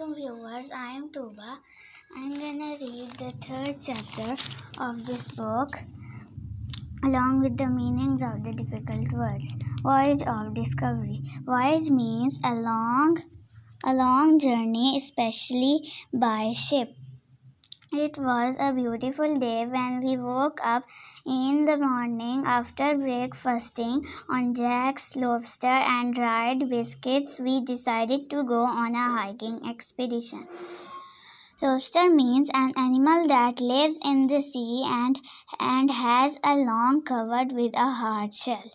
Welcome viewers, I am Tuba. I am gonna read the third chapter of this book along with the meanings of the difficult words. Voyage of Discovery. Voyage means a long journey, especially by ship. It was a beautiful day when we woke up in the morning after breakfasting on Jack's lobster and dried biscuits. We decided to go on a hiking expedition. Lobster means an animal that lives in the sea and has a long covered with a hard shell.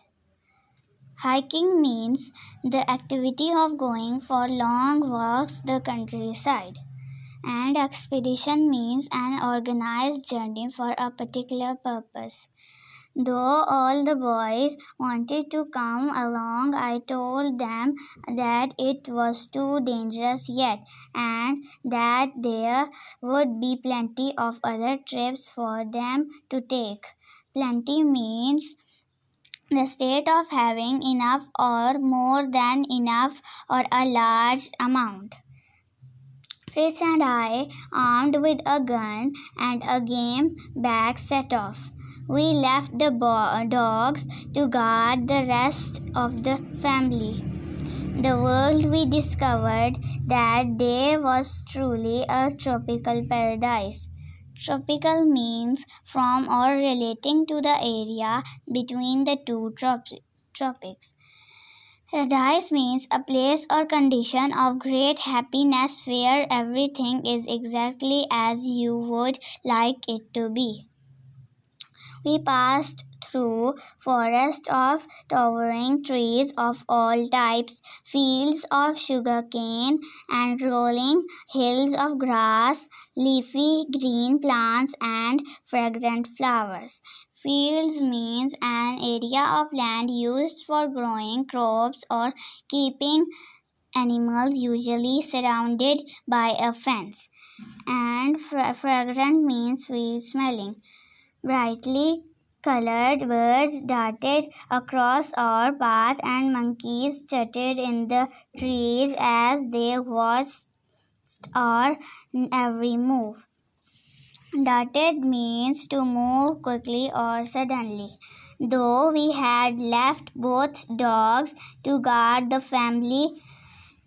Hiking means the activity of going for long walks the countryside. And expedition means an organized journey for a particular purpose. Though all the boys wanted to come along, I told them that it was too dangerous yet, and that there would be plenty of other trips for them to take. Plenty means the state of having enough or more than enough or a large amount. Fritz and I, armed with a gun and a game bag, set off. We left the dogs to guard the rest of the family. The world we discovered that day was truly a tropical paradise. Tropical means from or relating to the area between the two tropics. Paradise means a place or condition of great happiness where everything is exactly as you would like it to be. We passed through forests of towering trees of all types, fields of sugarcane, and rolling hills of grass, leafy green plants, and fragrant flowers. Fields means an area of land used for growing crops or keeping animals, usually surrounded by a fence. And fragrant means sweet smelling. Brightly colored birds darted across our path, and monkeys chattered in the trees as they watched our every move. Darted means to move quickly or suddenly. Though we had left both dogs to guard the family,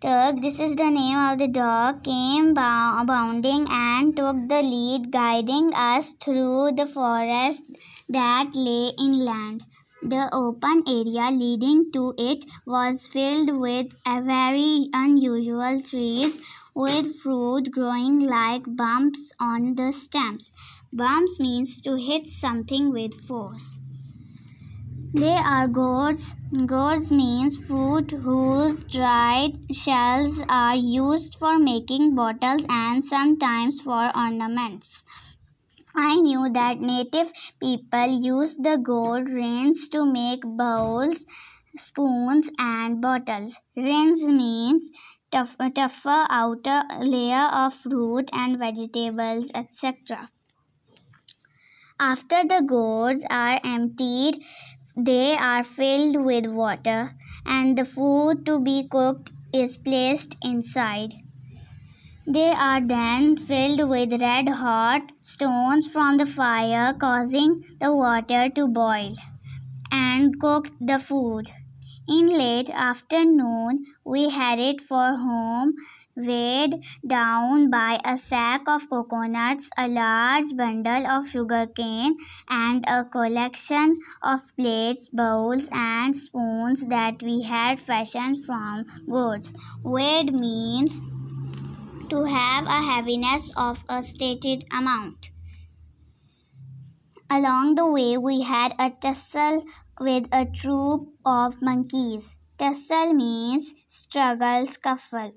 Turk, this is the name of the dog, came bounding and took the lead, guiding us through the forest that lay inland. The open area leading to it was filled with very unusual trees with fruit growing like bumps on the stems. Bumps means to hit something with force. They are gourds. Gourds means fruit whose dried shells are used for making bottles and sometimes for ornaments. I knew that native people used the gourd rinds to make bowls, spoons, and bottles. Rinds means tougher outer layer of fruit and vegetables, etc. After the gourds are emptied, they are filled with water, and the food to be cooked is placed inside. They are then filled with red-hot stones from the fire, causing the water to boil and cook the food. In late afternoon, we headed for home, weighed down by a sack of coconuts, a large bundle of sugarcane, and a collection of plates, bowls, and spoons that we had fashioned from gourds. Weighed means to have a heaviness of a stated amount. Along the way, we had a tussle with a troop of monkeys. Tussle means struggle, scuffle.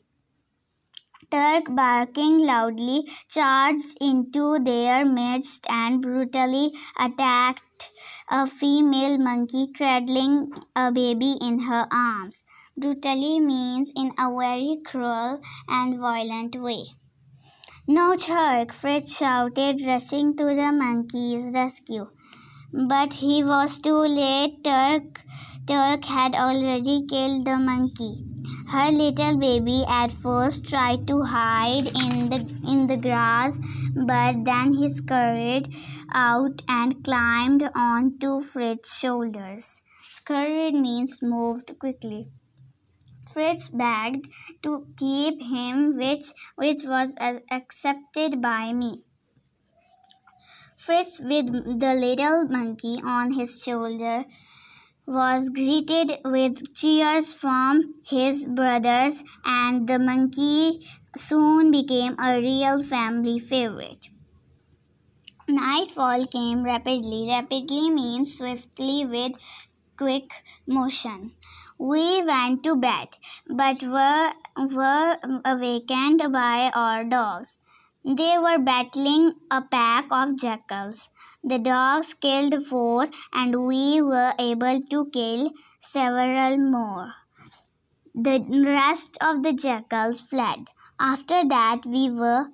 Turk, barking loudly, charged into their midst and brutally attacked a female monkey cradling a baby in her arms. Brutally means in a very cruel and violent way. "No, Turk!" Fritz shouted, rushing to the monkey's rescue. But he was too late. Turk had already killed the monkey. Her little baby at first tried to hide in the grass, but then he scurried out and climbed onto Fritz's shoulders. Scurried means moved quickly. Fritz begged to keep him, which was accepted by me. Fritz, with the little monkey on his shoulder, was greeted with cheers from his brothers, and the monkey soon became a real family favorite. Nightfall came rapidly. Rapidly means swiftly with quick motion. We went to bed, but were awakened by our dogs. They were battling a pack of jackals. The dogs killed 4, and we were able to kill several more. The rest of the jackals fled. After that, we were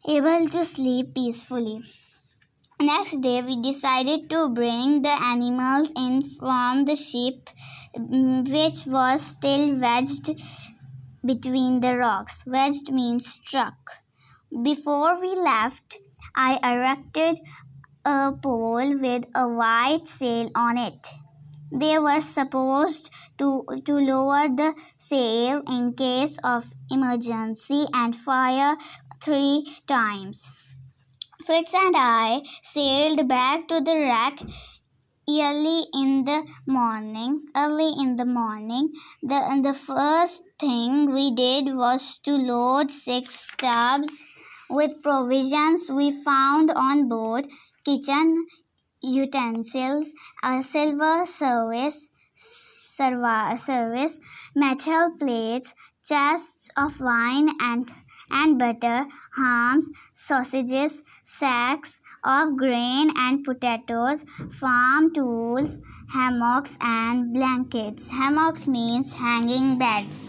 able to sleep peacefully. Next day, we decided to bring the animals in from the ship, which was still wedged between the rocks. Wedged means struck. Before we left, I erected a pole with a white sail on it. They were supposed to lower the sail in case of emergency and fire 3 times. Fritz and I sailed back to the wreck early in the morning. The first thing we did was to load 6 tubs with provisions we found on board: kitchen utensils, a silver service, metal plates, chests of wine and butter, hams, sausages, sacks of grain and potatoes, farm tools, hammocks and blankets. Hammocks means hanging beds.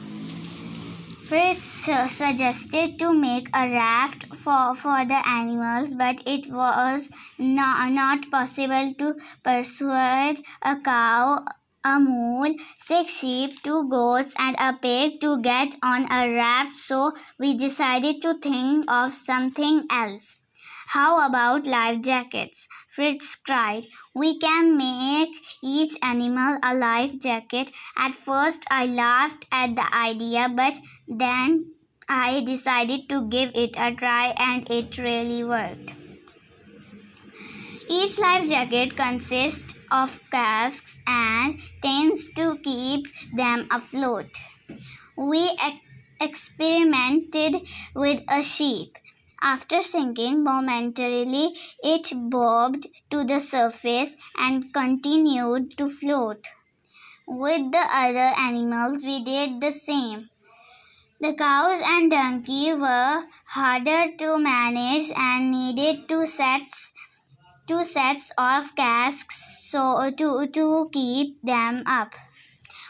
Fritz suggested to make a raft for the animals, but it was not possible to persuade a cow, a mule, 6 sheep, 2 goats, and a pig to get on a raft, so we decided to think of something else. How about life jackets? Fritz cried. We can make each animal a life jacket. At first I laughed at the idea, but then I decided to give it a try, and it really worked. Each life jacket consists of casks and tins to keep them afloat. We experimented with a sheep. After sinking momentarily, it bobbed to the surface and continued to float. With the other animals, we did the same. The cows and donkey were harder to manage and needed 2 sets of casks to keep them up.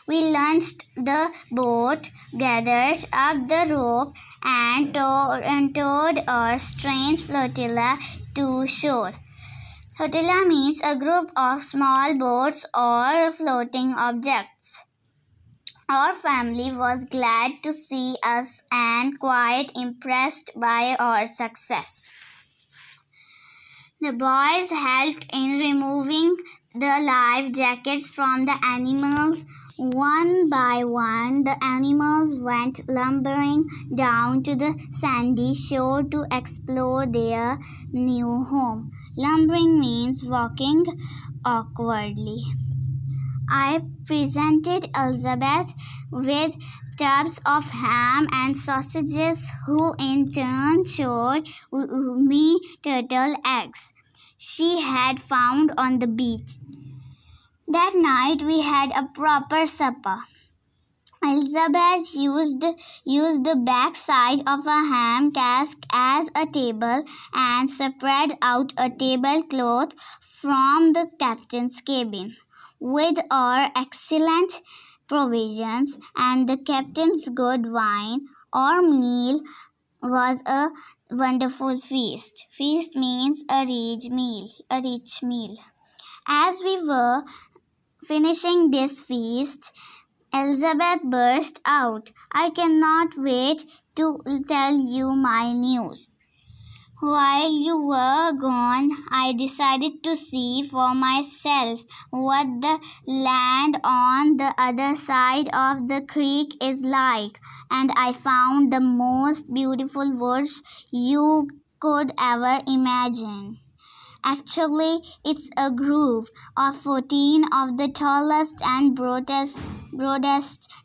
We launched the boat, gathered up the rope, and towed our strange flotilla to shore. Flotilla means a group of small boats or floating objects. Our family was glad to see us and quite impressed by our success. The boys helped in removing the life jackets from the animals. One by one, the animals went lumbering down to the sandy shore to explore their new home. Lumbering means walking awkwardly. I presented Elizabeth with tubs of ham and sausages, who in turn showed me turtle eggs she had found on the beach. That night we had a proper supper. Elizabeth used the back side of a ham cask as a table and spread out a tablecloth from the captain's cabin. With our excellent provisions and the captain's good wine, our meal was a wonderful feast. Feast means a rich meal. As we were finishing this feast, Elizabeth burst out. I cannot wait to tell you my news. While you were gone, I decided to see for myself what the land on the other side of the creek is like, and I found the most beautiful woods you could ever imagine. Actually, it's a grove of 14 of the tallest and broadest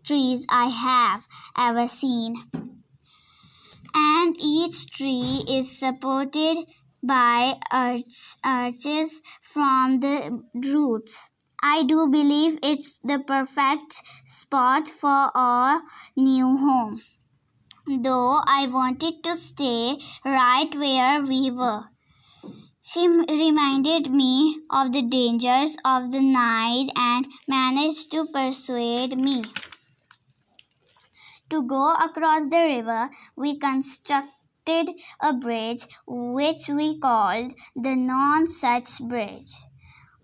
trees I have ever seen. And each tree is supported by arches from the roots. I do believe it's the perfect spot for our new home, though I wanted to stay right where we were. She reminded me of the dangers of the night and managed to persuade me to go across the river. We constructed a bridge which we called the Non-Such Bridge.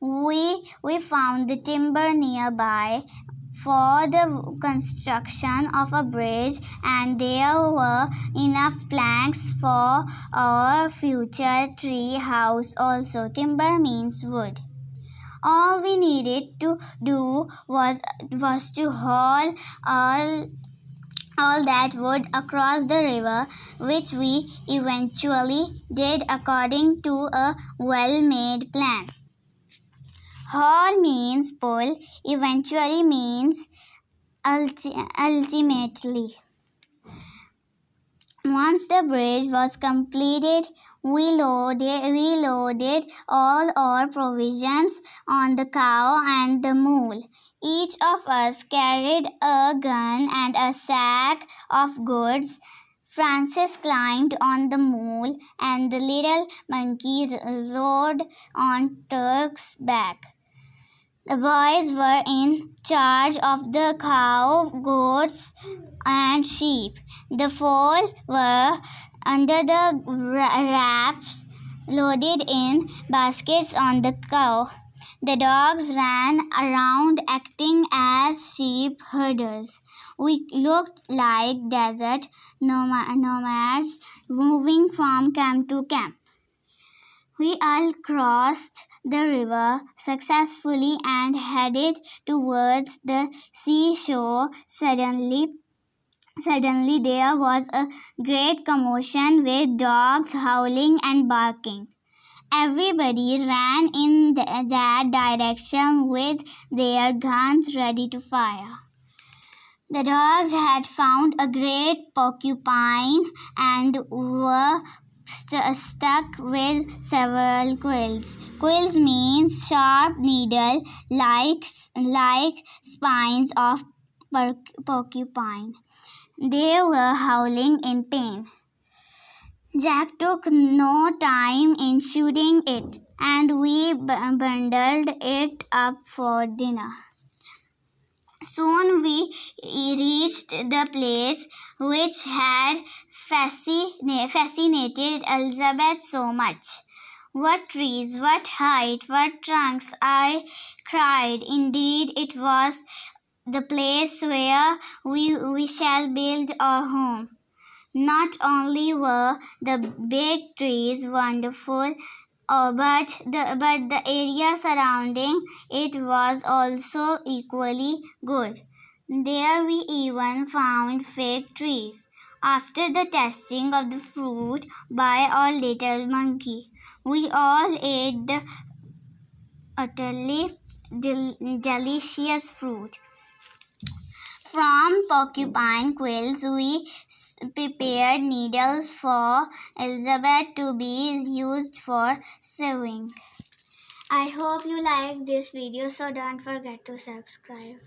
We found the timber nearby for the construction of a bridge, and there were enough planks for our future tree house also. Timber means wood. All we needed to do was to haul all that wood across the river, which we eventually did according to a well-made plan. Haul means pull, eventually means ultimately. Once the bridge was completed, we loaded all our provisions on the cow and the mule. Each of us carried a gun and a sack of goods. Francis climbed on the mule, and the little monkey rode on Turk's back. The boys were in charge of the cow, goats, and sheep. The foal were under the wraps, loaded in baskets on the cow. The dogs ran around acting as sheep herders. We looked like desert nomads moving from camp to camp. We all crossed the river successfully and headed towards the seashore. Suddenly there was a great commotion with dogs howling and barking. Everybody ran in that direction with their guns ready to fire. The dogs had found a great porcupine and were stuck with several quills. Quills means sharp needle like spines of porcupine. They were howling in pain. Jack took no time in shooting it, and we bundled it up for dinner. Soon we reached the place which had fascinated Elizabeth so much. What trees, what height, what trunks, I cried. Indeed, it was the place where we shall build our home. Not only were the big trees wonderful, but the area surrounding it was also equally good. There we even found fig trees. After the tasting of the fruit by our little monkey, we all ate the utterly delicious fruit. From porcupine quills, we prepared needles for Elizabeth to be used for sewing. I hope you like this video, so don't forget to subscribe.